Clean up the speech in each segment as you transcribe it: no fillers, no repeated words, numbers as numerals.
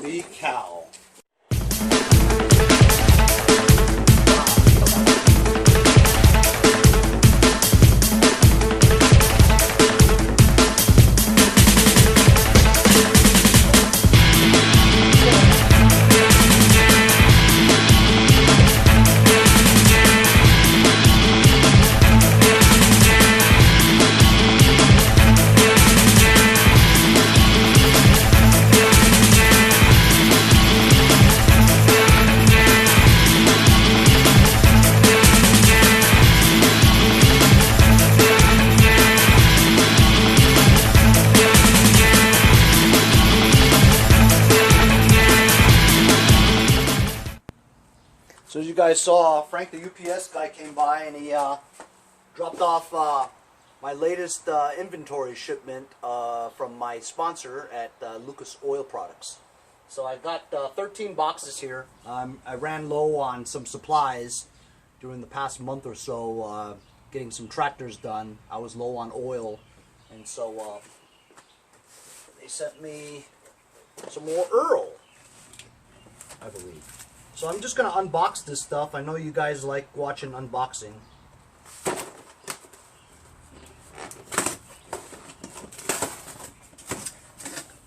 Holy cow. So as you guys saw, Frank the UPS guy came by and he dropped off my latest inventory shipment from my sponsor at Lucas Oil Products. So I got 13 boxes here. I ran low on some supplies during the past month or so, getting some tractors done. I was low on oil, and so they sent me some more Earl, I believe. So I'm just going to unbox this stuff. I know you guys like watching unboxing.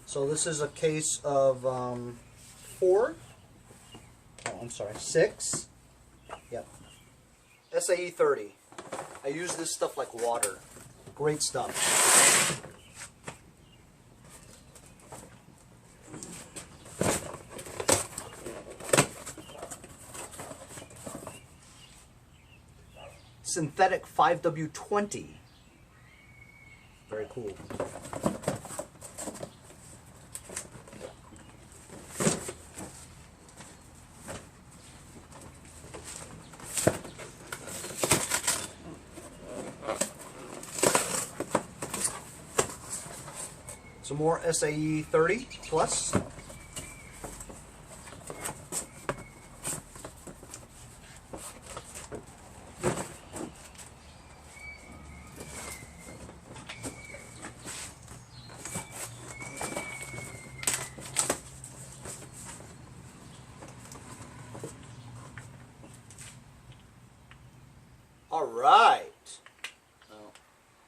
So this is a case of 6. Yep. SAE-30. I use this stuff like water. Great stuff. Synthetic 5W20. Very cool. Some more SAE-30 plus. Alright. Well,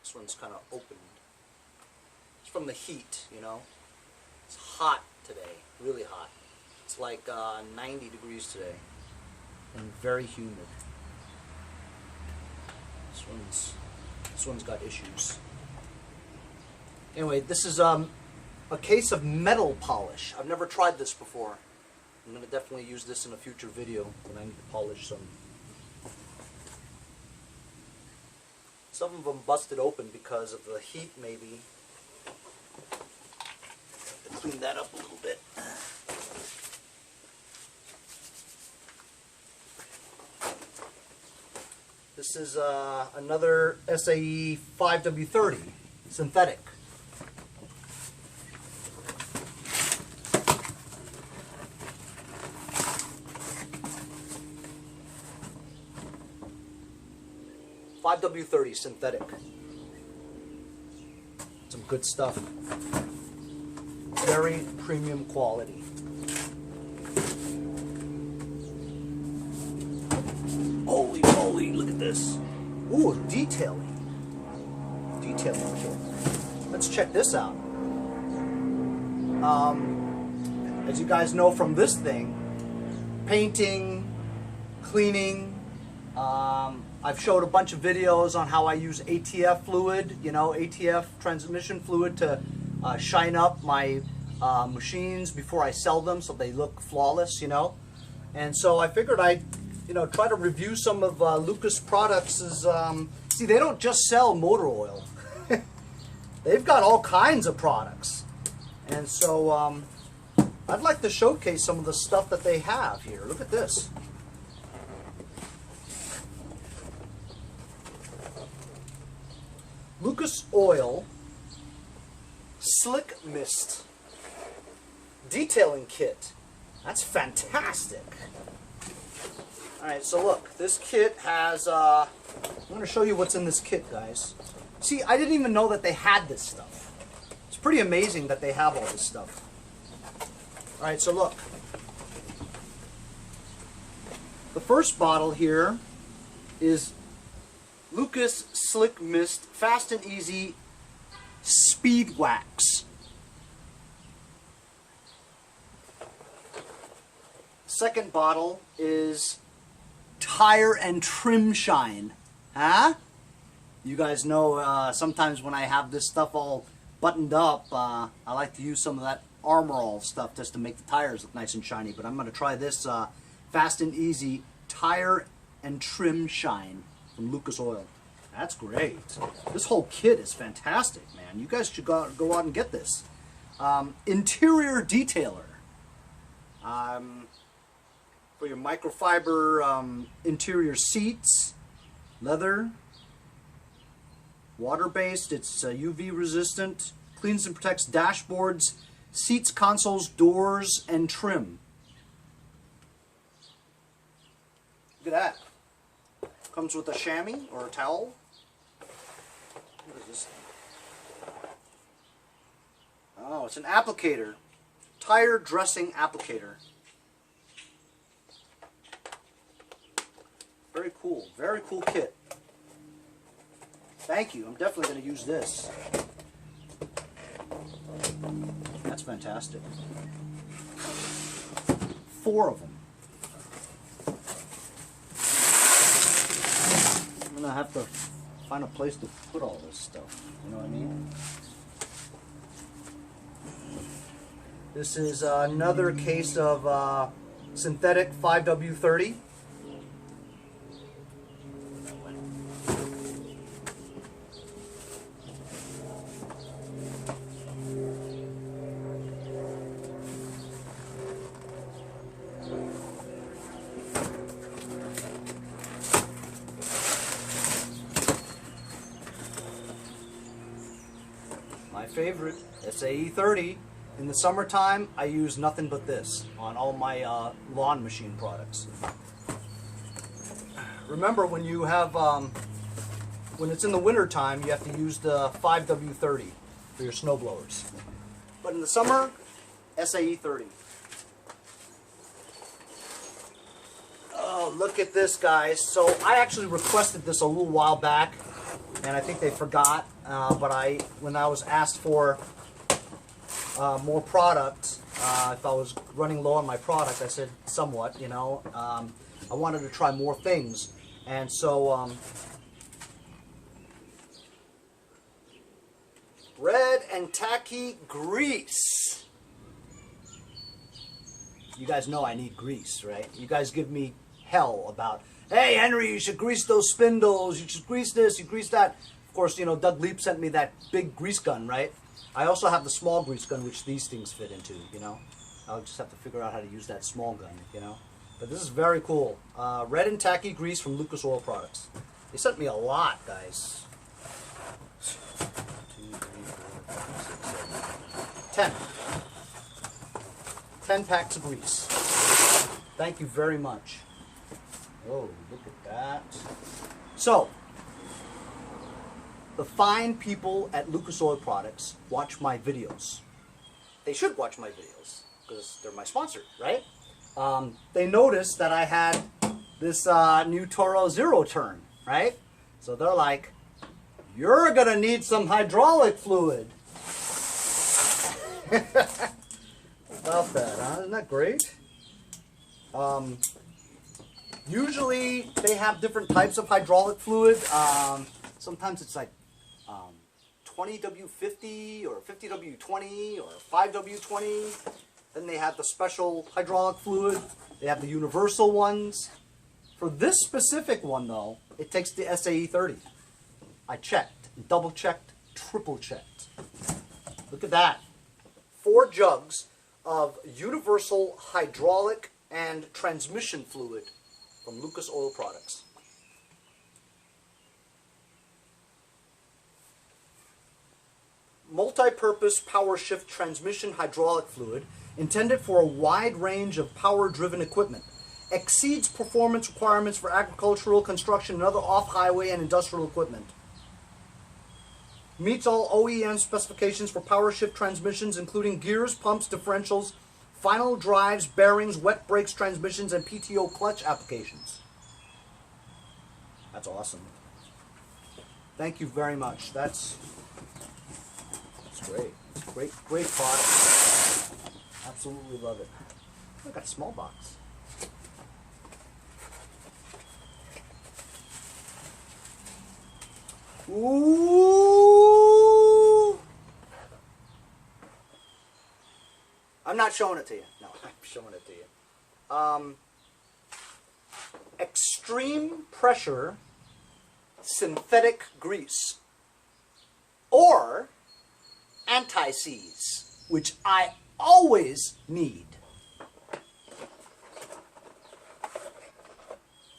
this one's kind of opened. It's from the heat, you know. It's hot today. Really hot. It's like 90 degrees today. And very humid. This one's got issues. Anyway, this is a case of metal polish. I've never tried this before. I'm going to definitely use this in a future video when I need to polish some. Some of them busted open because of the heat, maybe. Have to clean that up a little bit. This is another SAE 5W30 synthetic. W30 synthetic. Some good stuff. Very premium quality. Holy moly, look at this. Ooh, detailing. Detailing kit. Let's check this out. As you guys know from this thing, painting, cleaning, I've showed a bunch of videos on how I use ATF fluid, you know, ATF transmission fluid to shine up my machines before I sell them so they look flawless, you know. And so I figured I'd, you know, try to review some of Lucas Products', see, they don't just sell motor oil. They've got all kinds of products. And so I'd like to showcase some of the stuff that they have here. Look at this. Lucas Oil Slick Mist Detailing Kit. That's fantastic. Alright, so look, this kit has, I'm going to show you what's in this kit, guys. See, I didn't even know that they had this stuff. It's pretty amazing that they have all this stuff. All right, so look. The first bottle here is Lucas Slick Mist Fast and Easy Speed Wax. Second bottle is Tire and Trim Shine. Huh? You guys know sometimes when I have this stuff all buttoned up, I like to use some of that Armor All stuff just to make the tires look nice and shiny. But I'm going to try this Fast and Easy Tire and Trim Shine from Lucas Oil. That's great. This whole kit is fantastic, man. You guys should go out and get this. Interior Detailer. For your microfiber interior seats, leather, water-based, it's UV resistant, cleans and protects dashboards, seats, consoles, doors, and trim. Look at that. Comes with a chamois or a towel. What is this thing? Oh, it's an applicator. Tire dressing applicator. Very cool. Very cool kit. Thank you. I'm definitely going to use this. That's fantastic. 4 of them. I'm going to have to find a place to put all this stuff. You know what I mean? This is another case of synthetic 5W30. My favorite, SAE30. In the summertime, I use nothing but this on all my lawn machine products. Remember, when you have, when it's in the winter time, you have to use the 5W30 for your snow blowers. But in the summer, SAE30. Oh, look at this, guys. So I actually requested this a little while back, and I think they forgot. But when I was asked for more product, if I was running low on my product, I said somewhat, you know. I wanted to try more things. And so, red and tacky grease. You guys know I need grease, right? You guys give me hell about, hey, Henry, you should grease those spindles, you should grease this, you grease that. Of course, you know, Doug Leap sent me that big grease gun, right? I also have the small grease gun, which these things fit into, you know. I'll just have to figure out how to use that small gun, you know. But this is very cool. Red and tacky grease from Lucas Oil Products. They sent me a lot, guys. 2, 3, 4, 5, 6, 7, 10. 10 packs of grease. Thank you very much. Oh, look at that. So, the fine people at Lucas Oil Products watch my videos. They should watch my videos because they're my sponsor, right? They noticed that I had this new Toro Zero Turn, right? So they're like, you're gonna need some hydraulic fluid. About that, huh? Isn't that great? Usually they have different types of hydraulic fluid. Sometimes it's like 20W50 or 50W20 or 5W20. Then they have the special hydraulic fluid. They have the universal ones. For this specific one, though, it takes the SAE30. I checked, double checked, triple checked. Look at that. 4 jugs of universal hydraulic and transmission fluid from Lucas Oil Products. Multi-purpose power shift transmission hydraulic fluid intended for a wide range of power-driven equipment. Exceeds performance requirements for agricultural, construction, and other off-highway and industrial equipment. Meets all OEM specifications for power shift transmissions, including gears, pumps, differentials, final drives, bearings, wet brakes, transmissions, and PTO clutch applications. That's awesome. Thank you very much. That's great. Great product. Absolutely love it. I got a small box. Ooh! I'm not showing it to you. No, I'm showing it to you. Extreme pressure synthetic grease, or anti-seize, which I always need.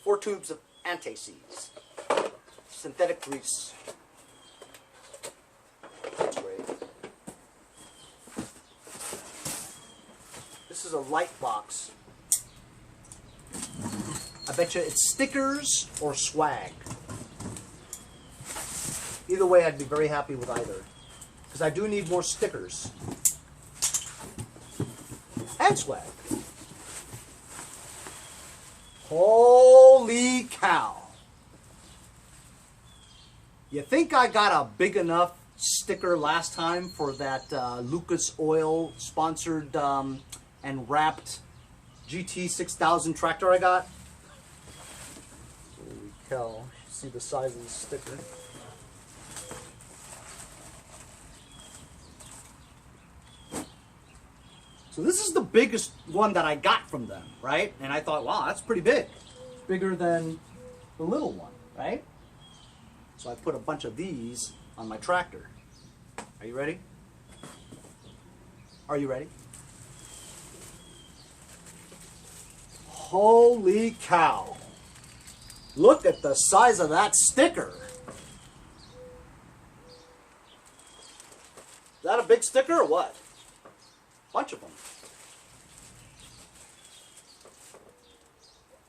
4 tubes of anti-seize, synthetic grease. That's great. This is a light box. I bet you it's stickers or swag. Either way, I'd be very happy with either, because I do need more stickers and swag. Holy cow! You think I got a big enough sticker last time for that Lucas Oil sponsored and wrapped GT 6000 tractor I got? Holy cow! See the size of the sticker. So this is the biggest one that I got from them, right? And I thought, wow, that's pretty big. It's bigger than the little one, right? So I put a bunch of these on my tractor. Are you ready? Are you ready? Holy cow. Look at the size of that sticker. Is that a big sticker or what? Bunch of them.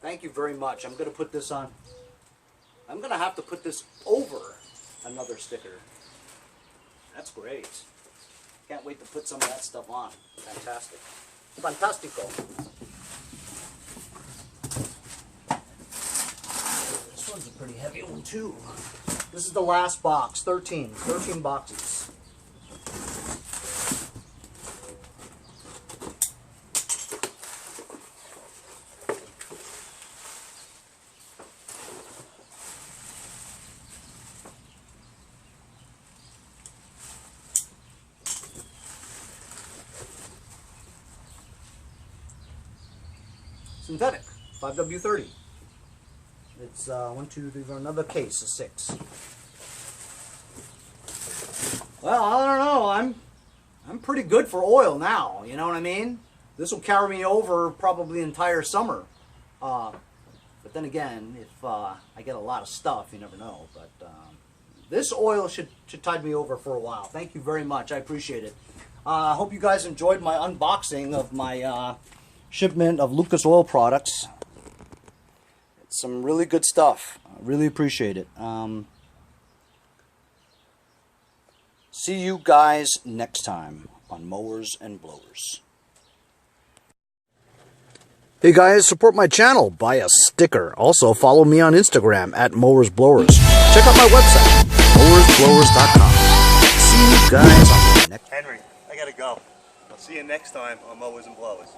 Thank you very much. I'm going to put this on. I'm going to have to put this over another sticker. That's great. Can't wait to put some of that stuff on. Fantastic. Fantastico. This one's a pretty heavy one too. This is the last box. 13 boxes. Synthetic, 5W30. It's 1, 2, 3, 4, another case of 6. Well, I don't know. I'm pretty good for oil now. You know what I mean? This will carry me over probably the entire summer. But then again, if I get a lot of stuff, you never know. But this oil should tide me over for a while. Thank you very much. I appreciate it. I hope you guys enjoyed my unboxing of my shipment of Lucas Oil products. It's some really good stuff. I really appreciate it. See you guys next time on Mowers and Blowers. Hey guys, support my channel. Buy a sticker. Also follow me on Instagram at Mowers Blowers. Check out my website, mowersblowers.com. See you guys on the next. Henry, I gotta go. I'll see you next time on Mowers and Blowers.